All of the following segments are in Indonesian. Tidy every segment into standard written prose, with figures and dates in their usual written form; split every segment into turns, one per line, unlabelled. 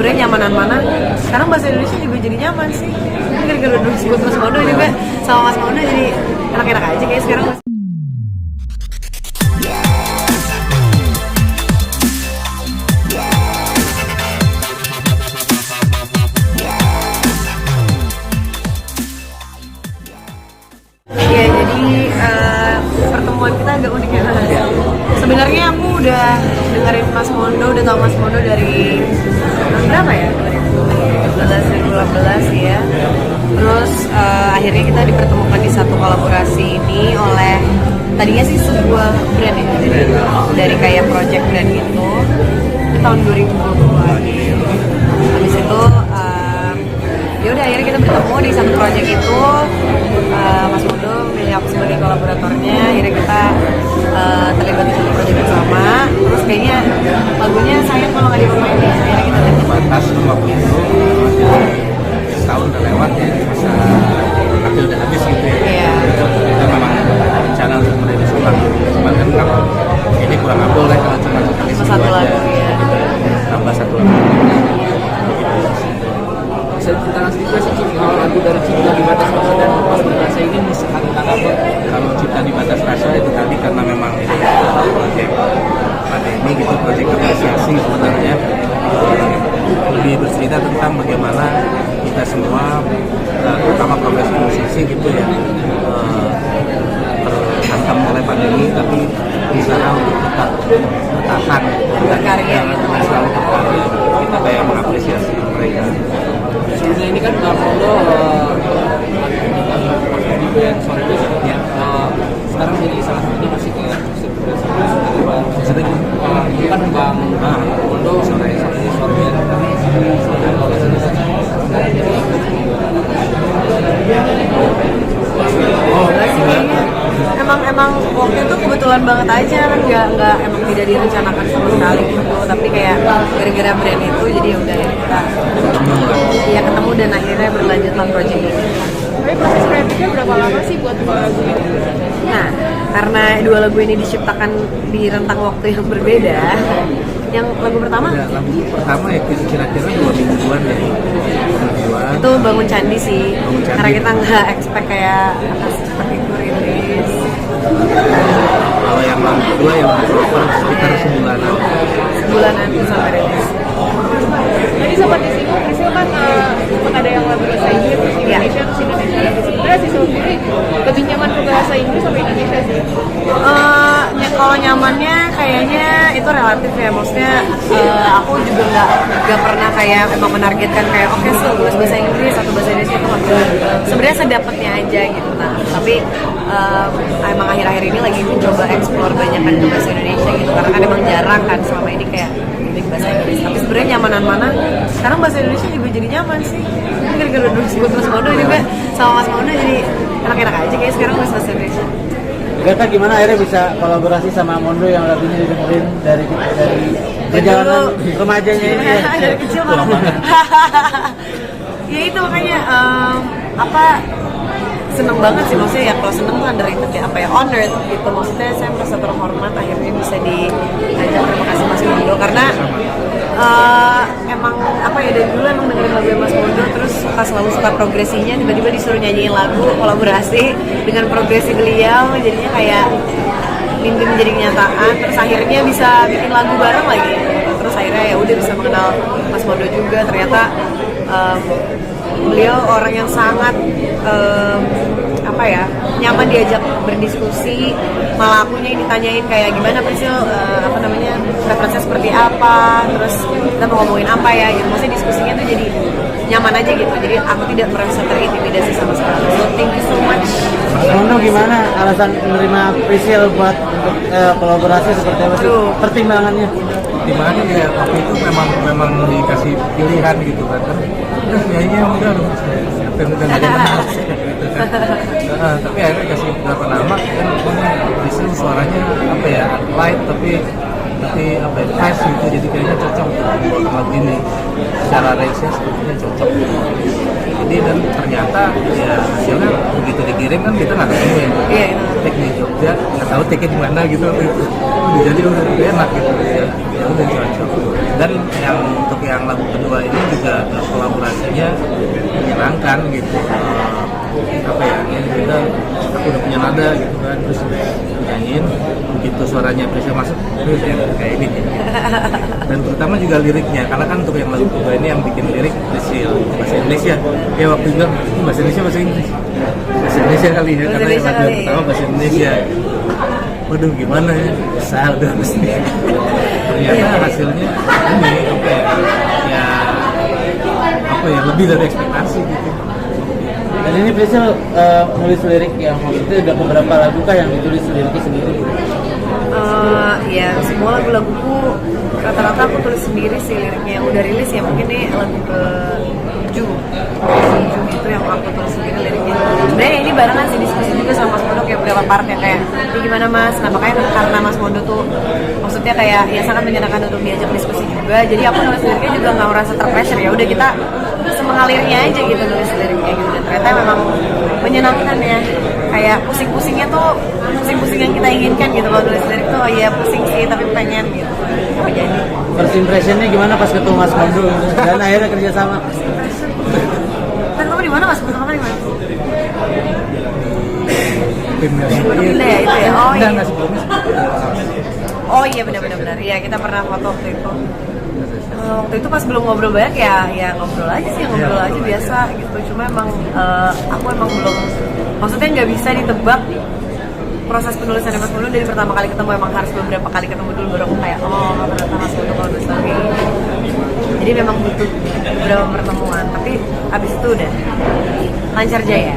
sebenarnya nyamanan mana. Sekarang bahasa Indonesia juga jadi nyaman sih. Gara-gara dulu sebut Mas Mondo juga sama Mas Mondo jadi enak-enak aja kayak sekarang. Ya jadi pertemuan kita agak unik ya. Sebenarnya aku udah dengerin Mas Mondo, udah tau Mas Mondo dari berapa ya? 2018 ya. Terus akhirnya kita dipertemukan di satu kolaborasi ini oleh tadinya sih sebuah brand ya, dari kayak project brand gitu. Itu tahun 2020-an. Habis itu ya udah akhirnya kita bertemu di satu project itu. Mas Mondo milih aku sebagai kolaboratornya, akhirnya kita terlibat di satu project bersama. Terus kayaknya lagunya sayang kalau nggak dipermainin, akhirnya kita
batas waktu itu setahun udah lewat ya, masa tapi udah habis gitu ya.
Iya.
Kita memang rencana untuk merilis ulang, cuman kan kalau ini kurang abdul ya kalau cuma sekali
satu lagu ya.
Tambah satu lagu.
Bisa ceritakan sedikit sih kalau lagu dari Cinta di Batas Rasa dan Pas Berasa ini misalkan tentang apa?
Kalau Cinta di Batas Rasa itu tadi karena memang ini proyek pandemi gitu, proyek apresiasi sebenarnya, lebih bercerita tentang bagaimana kita semua terutama profesi musisi gitu ya terhantam oleh pandemi tapi berusaha untuk tetap bertahan
Berkarya.
selalu berkarya. Kita kayak mengapresiasi mereka.
Sebelumnya ini kan Bang Mondo di band Sore Besok ya. Sekarang jadi salah satu musik ya.
Maksudnya
Kan Bang Mondo Sore Band kami
emang waktu itu kebetulan banget aja kan nggak emang tidak direncanakan sama sekali gitu, tapi kayak gara-gara brand itu jadi udah ya kita ya ketemu dan akhirnya berlanjutlah project ini.
Tapi proses kreatifnya berapa lama sih buat dua lagu ini?
Nah, karena dua lagu ini diciptakan di rentang waktu yang berbeda, yang lagu pertama
ya kira-kira 2 mingguan dari mingguan.
itu Bangun Candi sih,
Bangun Candi.
karena kita nggak expect kayak akan seperti itu rilis.
Kalau yang lagu kedua yang proper sekitar sebulanan.
Sebulanan itu sampai rilis.
Jadi sempat disinggung, Prisil kan sempat ada yang lagu bahasa Inggris, terus Indonesia, terus Indonesia lagi. Sebenarnya si sendiri lebih nyaman ke bahasa Inggris sama Indonesia sih?
Kalau nyamannya kayaknya itu relatif ya, maksudnya aku juga nggak pernah kayak emang menargetkan kayak oke tulis bahasa Inggris atau bahasa Indonesia itu nggak. Sebenarnya sedapatnya aja gitu. Nah tapi emang akhir-akhir ini lagi mencoba explore banyak kan ke bahasa Indonesia gitu, karena kan emang jarang kan selama ini kayak lebih bahasa Inggris. Tapi sebenarnya nyamanan mana. Sekarang bahasa Indonesia juga jadi nyaman sih. Gara-gara dulu sebut Mas Mondo juga sama Mas Mondo jadi enak-enak aja kayak sekarang bahasa Indonesia.
Gata gimana akhirnya bisa kolaborasi sama Mondo yang lagunya didengerin dari perjalanan remajanya ini ya?
Dari kecil malah. Ya itu makanya seneng banget sih, maksudnya ya kalau seneng tuh underrated ya, honored gitu, maksudnya saya merasa terhormat akhirnya bisa diajak. Terima kasih Mas Mondo karena emang dari dulu emang dengerin lagu Mas Mondo, terus selalu suka progresinya, tiba-tiba disuruh nyanyiin lagu kolaborasi dengan progresi beliau, jadinya kayak mimpi menjadi kenyataan. Terus akhirnya bisa bikin lagu bareng lagi, terus akhirnya ya udah bisa mengenal Mas Mondo juga. Ternyata beliau orang yang sangat nyaman diajak berdiskusi, malah akunya yang ditanyain kayak gimana Prisil referensinya seperti apa, terus kita mau ngomongin apa ya gitu, maksudnya diskusinya tuh jadi nyaman aja gitu, jadi aku tidak merasa terintimidasi sama sekali. So thank you so much.
Mas Mondo gimana alasan menerima Prisil buat untuk kolaborasi seperti apa sih? Pertimbangannya
Ya waktu itu memang dikasih pilihan gitu kan, terus nyanyinya udah siapa yang udah nggak kenal gitu kan. Tapi akhirnya kasih beberapa nama kan, Prisil suaranya light tapi fresh gitu, jadi kayaknya cocok buat lagu ini, secara range-nya sepertinya cocok. Jadi jadi dan ternyata ya hasilnya begitu dikirim kan kita nggak ketemu ya.
Iya, itu.
Take di Jogja, nggak tahu take di mana gitu waktu itu. Jadi udah enak gitu ya udah cocok. Dan yang untuk yang lagu kedua ini juga kolaborasinya menyenangkan gitu. Apa ya, ini kita aku udah punya nada gitu kan, terus nyanyiin begitu suaranya bisa masuk terus ya kayak ini. Dan terutama juga liriknya, karena kan untuk yang lagu kedua ini yang bikin lirik bahasa Indonesia. Ya waktu itu bahasa Indonesia bahasa Inggris. Bahasa Indonesia kali ya,
Bahasa
karena yang
Indonesia
lagu
kali.
pertama bahasa Indonesia. Waduh gimana ya, besar udah mesti. Ternyata hasilnya ini apa ya lebih dari ekspektasi gitu.
Dan ini Priscil nulis lirik yang maksudnya udah beberapa lagu kah yang ditulis liriknya sendiri?
Ya semua lagu-laguku rata-rata aku tulis sendiri sih liriknya. Yang udah rilis ya mungkin nih lagu ke-7 itu yang aku tulis sendiri liriknya. Sebenarnya ini barengan sih diskusi juga sama Mas Mondo kayak beberapa part yang kayak ini gimana Mas? Nah makanya karena Mas Mondo tuh maksudnya kayak ya sangat menyenangkan untuk diajak diskusi juga. Jadi aku nulis liriknya juga nggak merasa terpressure, ya udah kita semengalirnya aja gitu nulis liriknya gitu. Dan ternyata memang menyenangkan ya, kayak pusing-pusingnya tuh pusing-pusing yang kita inginkan gitu. Kalau nulis lirik tuh ya pusing sih tapi pengen gitu. Tapi jadi
First impressionnya gimana pas ketemu Mas Mondo dan akhirnya kerjasama?
kan kamu di mana Mas? Ketemu di mana?
Tim
Pindah ya itu ya. Oh iya.
nggak sebelumnya.
Oh iya benar. Iya kita pernah foto waktu itu. Waktu itu pas belum ngobrol banyak ya ngobrol aja sih, ngobrol aja biasa gitu. Cuma emang aku emang belum, maksudnya nggak bisa ditebak proses penulisan Mas Mondo dari pertama kali ketemu. Emang harus beberapa kali ketemu dulu baru aku kayak ternyata Mas Mondo kalau nulis lagi. Jadi memang butuh beberapa pertemuan, tapi abis itu udah lancar jaya.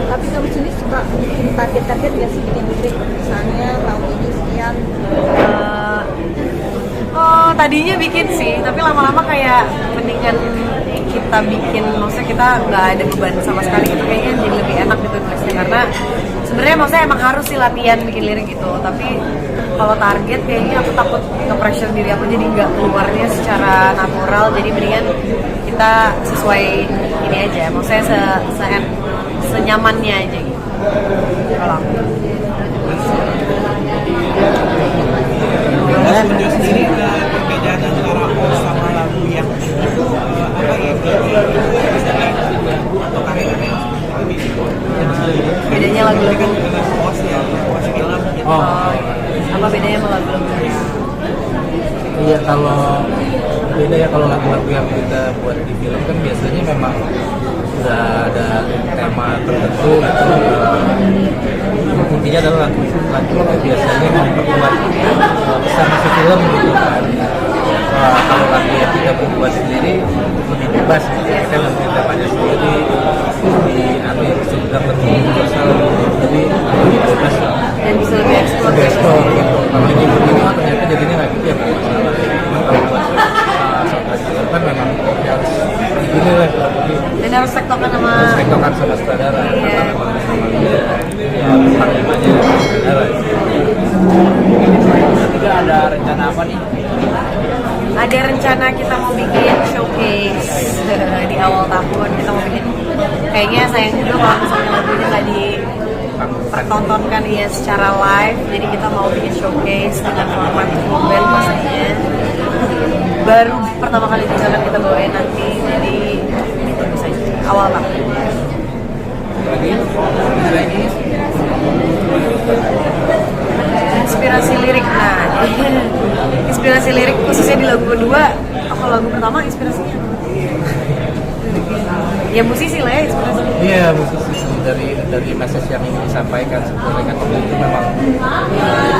Tapi kamu sendiri suka bikin target-target nggak sih bikin lirik? Misalnya tahun ini sekian.
Tadinya bikin sih, tapi lama-lama kayak mendingan kita bikin, maksudnya kita nggak ada beban sama sekali gitu, kayaknya jadi lebih enak gitu nulisnya. Karena sebenarnya maksudnya emang harus sih latihan bikin lirik gitu, tapi kalau target kayaknya aku takut nge-pressure diri aku jadi nggak keluarnya secara natural. Jadi mendingan kita sesuai ini aja, maksudnya senyamannya aja gitu. Kalau aku.
Studio sendiri perbedaan antara pop sama lagu yang itu apa ya atau karya-karya
Bedanya lagu-lagu
dengan pos ya pos film gitu.
apa bedanya sama lagu-lagu?
Iya kalau beda ya, kalau lagu-lagu yang kita buat di film kan biasanya memang udah ada tema tertentu gitu. Intinya adalah lagu itu biasanya memperkuat pesan masuk film gitu kan. Kalau lagu yang kita buat sendiri lebih bebas gitu. Kita lebih temanya sendiri di bisa bilang lebih universal gitu. Jadi lebih bebas lah.
Dan bisa lebih eksplor.
Lebih eksplor gitu. Kalau ini ternyata jadinya nggak gitu ya nggak masalah. Cuma kalau buat soundtrack film kan memang harus begini lah.
Dan harus tektokan sama
Tektokan sama sutradara.
Iya.
Panglimanya sutradara.
Juga ada rencana apa nih?
ada rencana kita mau bikin showcase di awal tahun. Kita mau bikin, kayaknya sayang juga kalau misalnya lagunya nggak dipertontonkan ya secara live. Jadi kita mau bikin showcase dengan format full band pastinya. Baru pertama kali bisa kan kita bawain nanti, jadi itu bisa awal tahun. Inspirasi lirik, nah inspirasi lirik khususnya di lagu kedua. Aku lagu pertama inspirasinya ya musisi lah ya inspirasinya.
Iya, musisi dari message yang ingin disampaikan sebenarnya kan waktu itu memang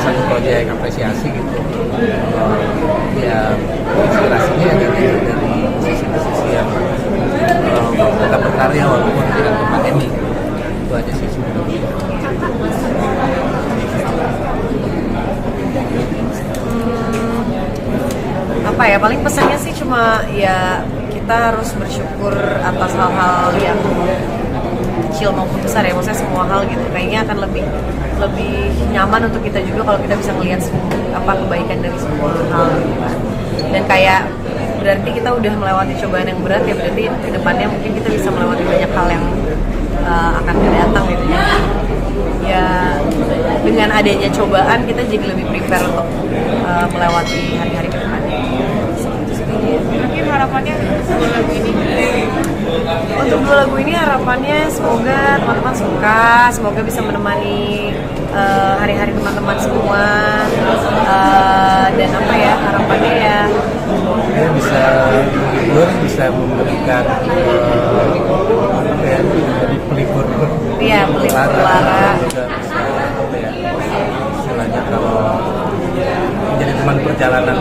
satu proyek apresiasi gitu. Ya inspirasinya dari musisi-musisi yang tetap berkarya walaupun dengan pandemi. Itu aja sih sebenarnya.
Apa ya, paling pesannya sih cuma ya kita harus bersyukur atas hal-hal yang kecil maupun besar ya, maksudnya semua hal gitu kayaknya akan lebih nyaman untuk kita juga kalau kita bisa melihat apa kebaikan dari semua hal gitu kan. Dan kayak berarti kita udah melewati cobaan yang berat ya, berarti kedepannya mungkin kita bisa melewati banyak hal yang akan datang gitu ya. Dengan adanya cobaan kita jadi lebih prepare untuk melewati hari-hari kedepannya.
Mungkin harapannya untuk lagu ini.
Untuk dua lagu ini harapannya semoga teman-teman suka, semoga bisa menemani hari-hari teman-teman semua, dan apa ya harapannya ya
bisa menghibur, bisa memberikan apa ya, jadi pelipur
iya pelipur lara.
juga bisa apa ya, istilahnya kalau menjadi teman perjalanan